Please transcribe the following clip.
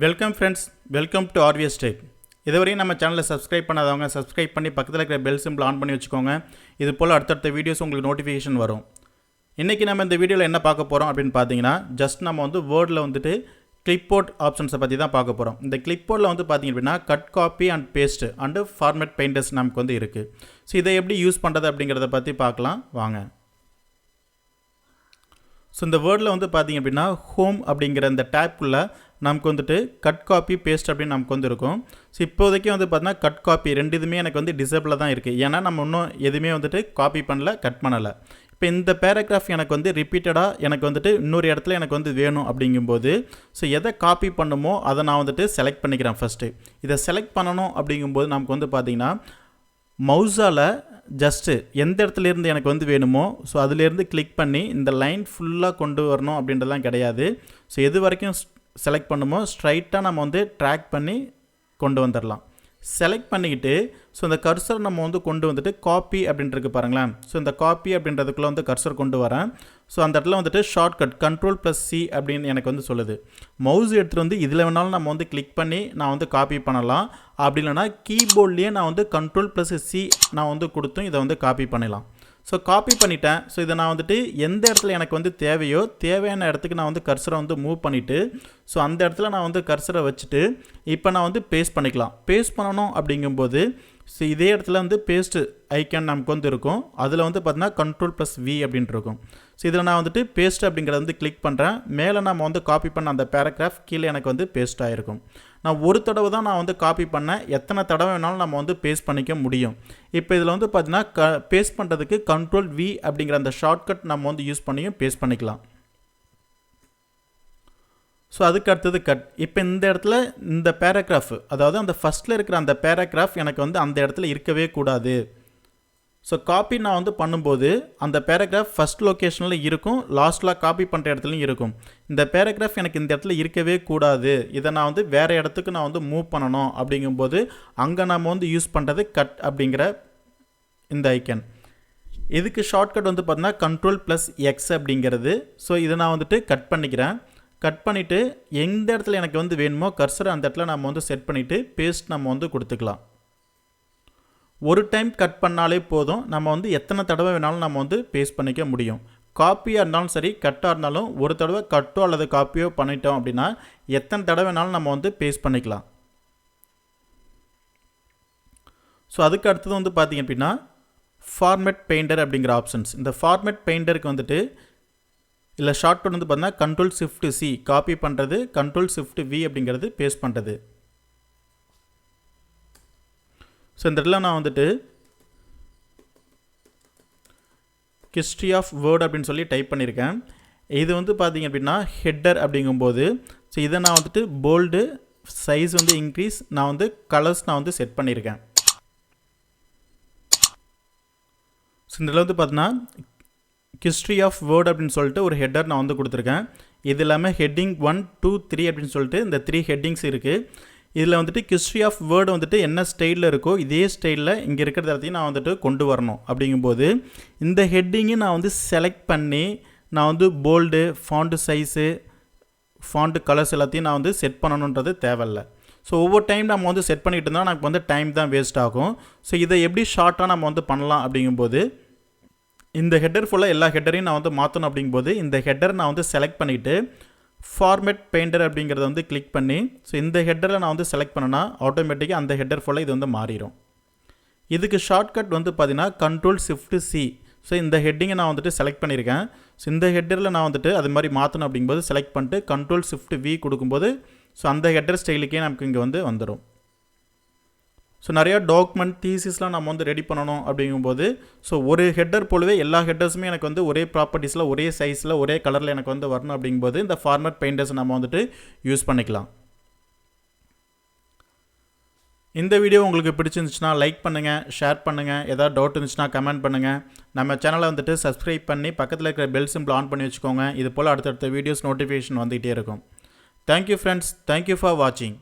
Welcome friends, welcome to RVS tech. இதுவரையும் நம்ம சேனலை சப்ஸ்கிரைப் பண்ணாதவங்க சப்ஸ்கிரைப் பண்ணி பக்கத்தில் இருக்கிற பெல் சிம்பிள் ஆன் பண்ணி வச்சுக்கோங்க. இது போல் அடுத்தடுத்த வீடியோஸ் உங்களுக்கு நோட்டிஃபிகேஷன் வரும். இன்றைக்கி நம்ம இந்த வீடியோவில் என்ன பார்க்க போகிறோம் அப்படின்னு பார்த்தீங்கன்னா, ஜஸ்ட் நம்ம வந்து வேர்டில் வந்துட்டு கிளிப்போர்ட் ஆப்ஷன்ஸை பற்றி தான் பார்க்க போகிறோம். இந்த கிளிப்போர்டில் வந்து பார்த்திங்க அப்படின்னா cut copy and paste and format painters நமக்கு வந்து இருக்குது. ஸோ இதை எப்படி யூஸ் பண்ணுறது அப்படிங்கிறத பற்றி பார்க்கலாம் வாங்க. ஸோ இந்த வேர்டில் வந்து பார்த்திங்க அப்படின்னா ஹோம் அப்படிங்கிற இந்த டேப்புக்குள்ளே நமக்கு வந்துட்டு கட் காப்பி பேஸ்ட் அப்படின்னு நமக்கு வந்து இருக்கும். ஸோ இப்போதைக்கு வந்து பார்த்தீங்கன்னா கட் காப்பி ரெண்டு இதுவுமே எனக்கு வந்து டிசேபிளாக தான் இருக்குது. ஏன்னா நம்ம இன்னும் எதுவுமே வந்துட்டு காப்பி பண்ணல, கட் பண்ணலை. இப்போ இந்த பேராகிராஃப் எனக்கு வந்து ரிப்பீட்டடாக எனக்கு வந்துட்டு இன்னொரு இடத்துல எனக்கு வந்து வேணும் அப்படிங்கும்போது ஸோ எதை காப்பி பண்ணுமோ அதை நான் வந்துட்டு செலக்ட் பண்ணிக்கிறேன். ஃபஸ்ட்டு இதை செலக்ட் பண்ணணும் அப்படிங்கும்போது நமக்கு வந்து பார்த்திங்கன்னா மவுஸால் ஜஸ்ட்டு எந்த இடத்துலேருந்து எனக்கு வந்து வேணுமோ ஸோ அதிலேருந்து கிளிக் பண்ணி இந்த லைன் ஃபுல்லாக கொண்டு வரணும் அப்படின்றதெல்லாம் கிடையாது. ஸோ எது வரைக்கும் செலக்ட் பண்ணுமோ ஸ்ட்ரைட்டாக நம்ம வந்து ட்ராக் பண்ணி கொண்டு வந்துடலாம். செலக்ட் பண்ணிக்கிட்டு ஸோ இந்த கர்சர் நம்ம வந்து கொண்டு வந்துட்டு காப்பி அப்படின்றது பாருங்களேன். ஸோ இந்த காப்பி அப்படின்றதுக்குள்ளே வந்து கர்சர் கொண்டு வரேன். ஸோ அந்த இடத்துல வந்துட்டு ஷார்ட்கட் Ctrl+C அப்படின்னு எனக்கு வந்து சொல்லுது. மவுஸ் எடுத்துகிட்டு வந்து இதில் வேணாலும் நம்ம வந்து கிளிக் பண்ணி நான் வந்து காப்பி பண்ணலாம். அப்படி இல்லைனா கீபோர்ட்லேயே நான் வந்து Ctrl+C நான் வந்து கொடுத்தும் இதை வந்து காப்பி பண்ணலாம். ஸோ காப்பி பண்ணிட்டேன். ஸோ இதை நான் வந்துட்டு எந்த இடத்துல எனக்கு வந்து தேவையோ தேவையான இடத்துக்கு நான் வந்து கர்சரை வந்து மூவ் பண்ணிவிட்டு ஸோ அந்த இடத்துல நான் வந்து கர்சரை வச்சுட்டு இப்போ நான் வந்து பேஸ்ட் பண்ணிக்கலாம். பேஸ்ட் பண்ணணும் அப்படிங்கும்போது ஸோ இதே இடத்துல வந்து பேஸ்ட்டு ஐக்கான் நமக்கு வந்து இருக்கும். அதில் வந்து பார்த்தீங்கன்னா Ctrl+V அப்படின்ட்டு இருக்கும். ஸோ இதில் நான் வந்துட்டு பேஸ்ட் அப்படிங்கிறத வந்து கிளிக் பண்ணுறேன். மேலே நம்ம வந்து காப்பி பண்ண அந்த பேராகிராஃப் கீழே எனக்கு வந்து பேஸ்ட் ஆகிருக்கும். நான் ஒரு தடவை தான் நான் வந்து காப்பி பண்ணேன். எத்தனை தடவை வேணாலும் நம்ம வந்து பேஸ்ட் பண்ணிக்க முடியும். இப்போ இதில் வந்து பார்த்தீங்கன்னா பேஸ்ட் பண்ணுறதுக்கு Ctrl+V அப்படிங்கிற அந்த ஷார்ட்கட் நம்ம வந்து யூஸ் பண்ணியும் பேஸ்ட் பண்ணிக்கலாம். ஸோ அதுக்கு அடுத்தது கட். இப்போ இந்த இடத்துல இந்த பேராகிராஃப் அதாவது அந்த ஃபஸ்ட்டில் இருக்கிற அந்த பேராகிராஃப் எனக்கு வந்து அந்த இடத்துல இருக்கவே கூடாது. ஸோ காப்பி நான் வந்து பண்ணும்போது அந்த பேராகிராஃப் ஃபஸ்ட் லொக்கேஷனில் இருக்கும், லாஸ்ட்டில் காப்பி பண்ணுற இடத்துலையும் இருக்கும். இந்த பேராகிராஃப் எனக்கு இந்த இடத்துல இருக்கவே கூடாது, இதை நான் வந்து வேறு இடத்துக்கு நான் வந்து மூவ் பண்ணணும் அப்படிங்கும்போது அங்கே நம்ம வந்து யூஸ் பண்ணுறது கட் அப்படிங்கிற இந்த ஐக்கன். இதுக்கு ஷார்ட்கட் வந்து பார்த்தீங்கன்னா Ctrl+X அப்படிங்கிறது. ஸோ இதை நான் வந்துட்டு கட் பண்ணிக்கிறேன். கட் பண்ணிவிட்டு எந்த இடத்துல எனக்கு வந்து வேணுமோ கர்சரை அந்த இடத்துல நம்ம வந்து செட் பண்ணிவிட்டு பேஸ்ட் நம்ம வந்து கொடுத்துக்கலாம். ஒரு டைம் கட் பண்ணாலே போதும், நம்ம வந்து எத்தனை தடவை வேணாலும் நம்ம வந்து பேஸ்ட் பண்ணிக்க முடியும். காப்பியாக இருந்தாலும் சரி கட்டாக இருந்தாலும் ஒரு தடவை கட்டோ அல்லது காப்பியோ பண்ணிட்டோம் அப்படின்னா எத்தனை தடவை வேணாலும் நம்ம வந்து பேஸ்ட் பண்ணிக்கலாம். ஸோ அதுக்கு அடுத்தது வந்து பார்த்திங்க அப்படின்னா ஃபார்மேட் பெயிண்டர் அப்படிங்கிற ஆப்ஷன்ஸ். இந்த ஃபார்மேட் பெயிண்டருக்கு வந்துட்டு இல்லை ஷார்ட்கட் வந்து பார்த்தீங்கன்னா Ctrl+Shift+C காப்பி பண்ணுறது, Ctrl+Shift+V அப்படிங்கிறது பேஸ்ட் பண்ணுறது. ஸோ இந்த இடத்துல நான் வந்துட்டு ஹிஸ்ட்ரி ஆஃப் வேர்ட் அப்படின்னு சொல்லி டைப் பண்ணியிருக்கேன். இது வந்து பார்த்திங்க அப்படின்னா ஹெட்டர் அப்படிங்கும்போது ஸோ இதை நான் வந்துட்டு போல்டு சைஸ் வந்து இன்க்ரீஸ் நான் வந்து கலர்ஸ் நான் வந்து செட் பண்ணியிருக்கேன். ஸோ இந்த இடத்துல வந்து பார்த்தீங்கன்னா ஹிஸ்ட்ரி ஆஃப் வேர்ட் அப்படின்னு சொல்லிட்டு ஒரு ஹெட்டர் நான் வந்து கொடுத்துருக்கேன். இது இல்லாமல் ஹெட்டிங் 1, 2, 3 அப்படின்னு சொல்லிட்டு இந்த 3 ஹெட்டிங்ஸ் இருக்குது. இதில் வந்துட்டு ஹிஸ்ட்ரி ஆஃப் வேர்டு வந்துட்டு என்ன ஸ்டைலில் இருக்கோ இதே ஸ்டைலில் இங்கே இருக்கிற எல்லாத்தையும் நான் வந்துட்டு கொண்டு வரணும். அப்படிங்கும்போது இந்த ஹெட்டிங்கை நான் வந்து செலக்ட் பண்ணி நான் வந்து bold, font size, font colours எல்லாத்தையும் நான் வந்து செட் பண்ணணுன்றது தேவையில்லை. ஸோ ஒவ்வொரு டைம் நம்ம வந்து செட் பண்ணிகிட்டு இருந்தால் நமக்கு வந்து டைம் தான் வேஸ்ட் ஆகும். ஸோ இதை எப்படி ஷார்ட்டாக நம்ம வந்து பண்ணலாம் அப்படிங்கும்போது இந்த ஹெட்டர் ஃபுல்லாக எல்லா ஹெட்டரையும் நான் வந்து மாற்றணும். அப்படிங்கும்போது இந்த ஹெட்டர் நான் வந்து செலக்ட் பண்ணிவிட்டு ஃபார்மேட் பெயிண்டர் அப்படிங்கிறத வந்து கிளிக் பண்ணி ஸோ இந்த ஹெட்டரில் நான் வந்து செலக்ட் பண்ணேன்னா ஆட்டோமேட்டிக்காக அந்த ஹெட்டர் ஃபுல்லாக இது வந்து மாறிடும். இதுக்கு ஷார்ட்கட் வந்து பார்த்தீங்கன்னா Ctrl+Shift+C. ஸோ இந்த ஹெட்டிங்கை நான் வந்துட்டு செலக்ட் பண்ணியிருக்கேன். ஸோ இந்த ஹெட்டரில் நான் வந்துட்டு அது மாதிரி மாற்றணும் அப்படிங்கும்போது செலக்ட் பண்ணிட்டு Ctrl+Shift+V கொடுக்கும்போது ஸோ அந்த ஹெட்டர் ஸ்டைலுக்கே நமக்கு இங்கே வந்து வந்துடும். ஸோ நிறையா டாக்குமெண்ட் தீசிஸ்லாம் நம்ம வந்து ரெடி பண்ணணும் அப்படிங்கும்போது ஸோ ஒரு ஹெட்டர் போலவே எல்லா ஹெட்டர்ஸுமே எனக்கு வந்து ஒரே ப்ராப்பர்ட்டிஸில் ஒரே சைஸில் ஒரே கலரில் எனக்கு வந்து வரணும். அப்படிங்கும்போது இந்த ஃபார்மேட் பெயிண்டர்ஸ் நம்ம வந்துட்டு யூஸ் பண்ணிக்கலாம். இந்த வீடியோ உங்களுக்கு பிடிச்சிருந்துச்சுன்னா லைக் பண்ணுங்கள், ஷேர் பண்ணுங்கள். ஏதாவது டவுட் இருந்துச்சுன்னா கமெண்ட் பண்ணுங்கள். நம்ம சேனலை வந்துட்டு சப்ஸ்கிரைப் பண்ணி பக்கத்தில் இருக்கிற பெல் சிம்பிள் ஆன் பண்ணி வச்சுக்கோங்க. இது போல் அடுத்தடுத்த வீடியோஸ் நோட்டிஃபிகேஷன் வந்துகிட்டே இருக்கும். தேங்க்யூ ஃப்ரெண்ட்ஸ், தேங்க்யூ ஃபார் வாட்சிங்.